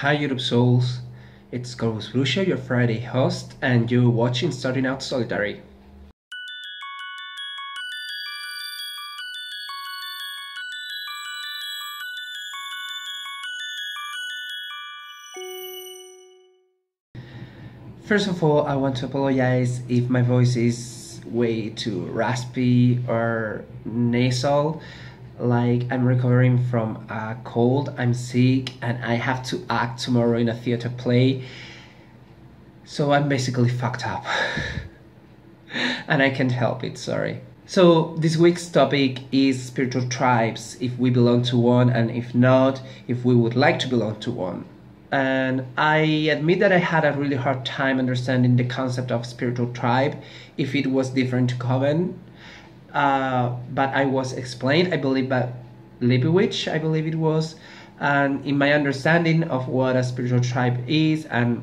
Hi YouTube souls, it's Corvus Bruxo, your Friday host, and you're watching Starting Out Solitary. First of all, I want to apologize if my voice is way too raspy or nasal. Like, I'm recovering from a cold, I'm sick, and I have to act tomorrow in a theater play. So I'm basically fucked up. And I can't help it, sorry. So this week's topic is spiritual tribes, if we belong to one, and if not, if we would like to belong to one. And I admit that I had a really hard time understanding the concept of spiritual tribe, if it was different to coven. But I was explained, I believe, by Lippy, I believe it was, and in my understanding of what a spiritual tribe is, and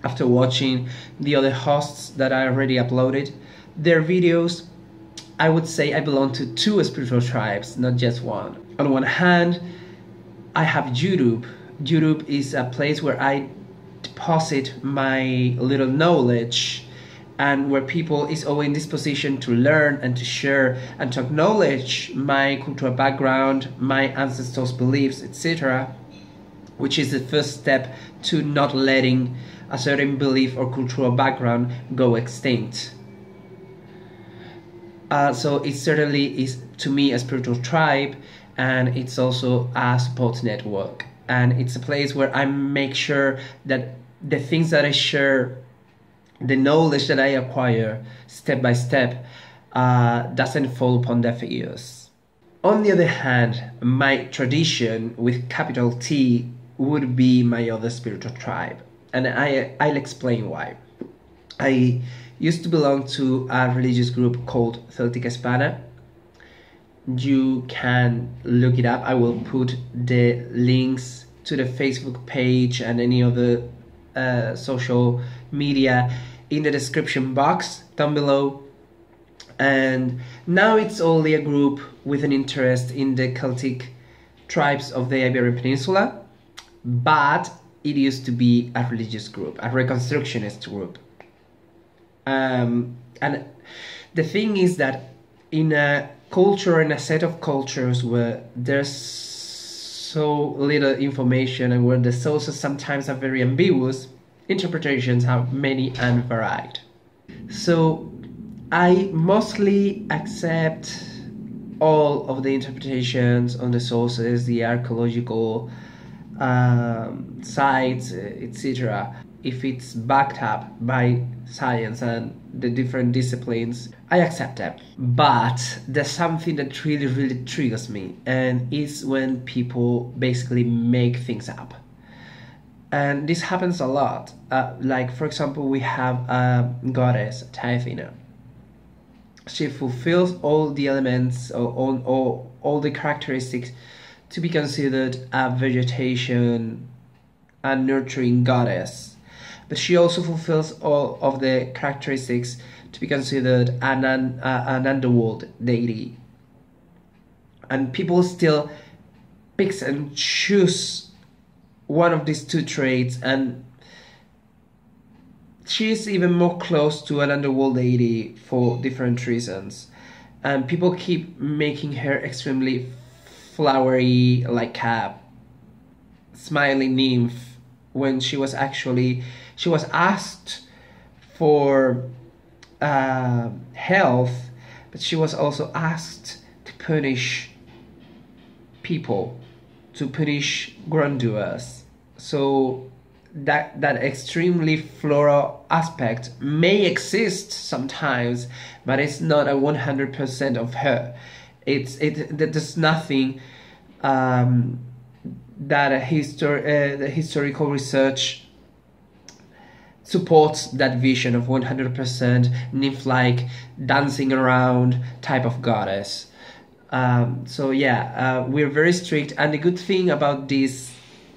after watching the other hosts that I already uploaded, their videos, I would say I belong to two spiritual tribes, not just one. On one hand, I have YouTube. YouTube is a place where I deposit my little knowledge, and where people is always in this position to learn and to share and to acknowledge my cultural background, my ancestors' beliefs, etc., which is the first step to not letting a certain belief or cultural background go extinct. So it certainly is, to me, a spiritual tribe, and it's also a support network. And it's a place where I make sure that the things that I share, the knowledge that I acquire step by step, doesn't fall upon deaf ears. On the other hand, my tradition with capital T would be my other spiritual tribe, and I'll explain why. I used to belong to a religious group called Céltica Hispana. You can look it up. I will put the links to the Facebook page and any other social media in the description box down below. And now it's only a group with an interest in the Celtic tribes of the Iberian Peninsula, but it used to be a religious group, a reconstructionist group. And the thing is that in a culture, in a set of cultures where there's so little information and where the sources sometimes are very ambiguous, interpretations are many and varied. So I mostly accept all of the interpretations on the sources, the archaeological sites, etc. If it's backed up by science and the different disciplines, I accept them. But there's something that really triggers me, and it's when people basically make things up. And this happens a lot. Like, for example, we have a goddess, Athena. She fulfills all the elements, or all the characteristics to be considered a vegetation, a nurturing goddess. But she also fulfills all of the characteristics to be considered an underworld deity. And people still pick and choose one of these two traits, and she is even more close to an underworld deity for different reasons. And people keep making her extremely flowery, like a smiling nymph, when she was asked for health, but she was also asked to punish people, to punish wrongdoers. So that extremely floral aspect may exist sometimes, but it's not a 100% of her. There's nothing that the historical research supports that vision of 100% nymph-like, dancing around type of goddess. So yeah, we're very strict, and the good thing about this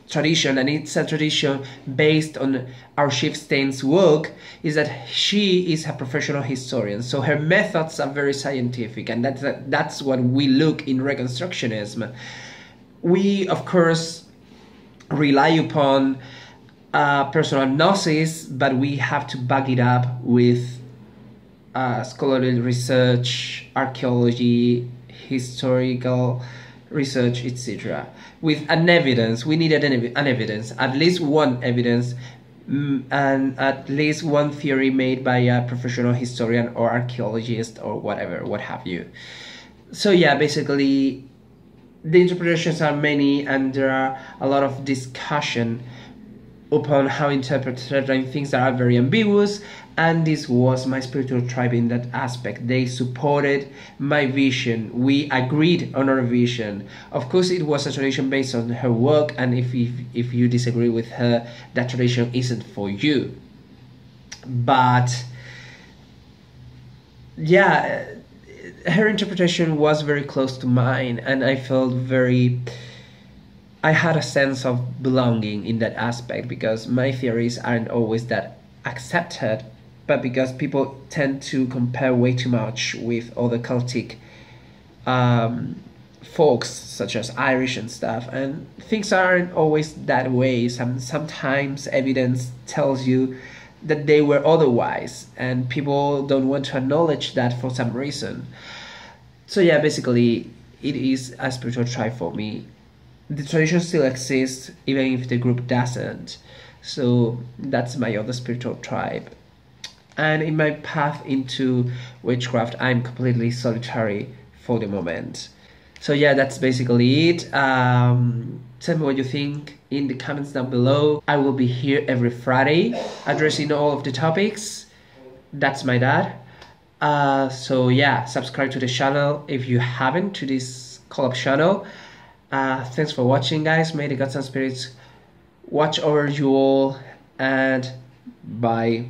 tradition, and it's a tradition based on our chieftain's work, is that she is a professional historian, so her methods are very scientific, and that's what we look in Reconstructionism. We, of course, rely upon personal gnosis, but we have to back it up with scholarly research, archaeology, historical research, etc. With an evidence, we needed an evidence, at least one evidence, and at least one theory made by a professional historian or archaeologist or whatever, what have you. So yeah, basically, the interpretations are many, and there are a lot of discussion upon how to interpret certain things that are very ambiguous, and this was my spiritual tribe in that aspect. They supported my vision. We agreed on our vision. Of course, it was a tradition based on her work, and if you disagree with her, that tradition isn't for you. But yeah, her interpretation was very close to mine, and I felt I had a sense of belonging in that aspect, because my theories aren't always that accepted, but because people tend to compare way too much with other Celtic folks, such as Irish and stuff, and things aren't always that way. Sometimes evidence tells you that they were otherwise, and people don't want to acknowledge that for some reason. So yeah, basically, it is a spiritual tribe for me. The tradition still exists, even if the group doesn't. So that's my other spiritual tribe. And in my path into witchcraft, I'm completely solitary for the moment. So yeah, that's basically it. Tell me what you think in the comments down below. I will be here every Friday addressing all of the topics. That's my dad. So yeah, subscribe to the channel if you haven't, to this collab channel. Thanks for watching, guys. May the gods and spirits watch over you all, and bye.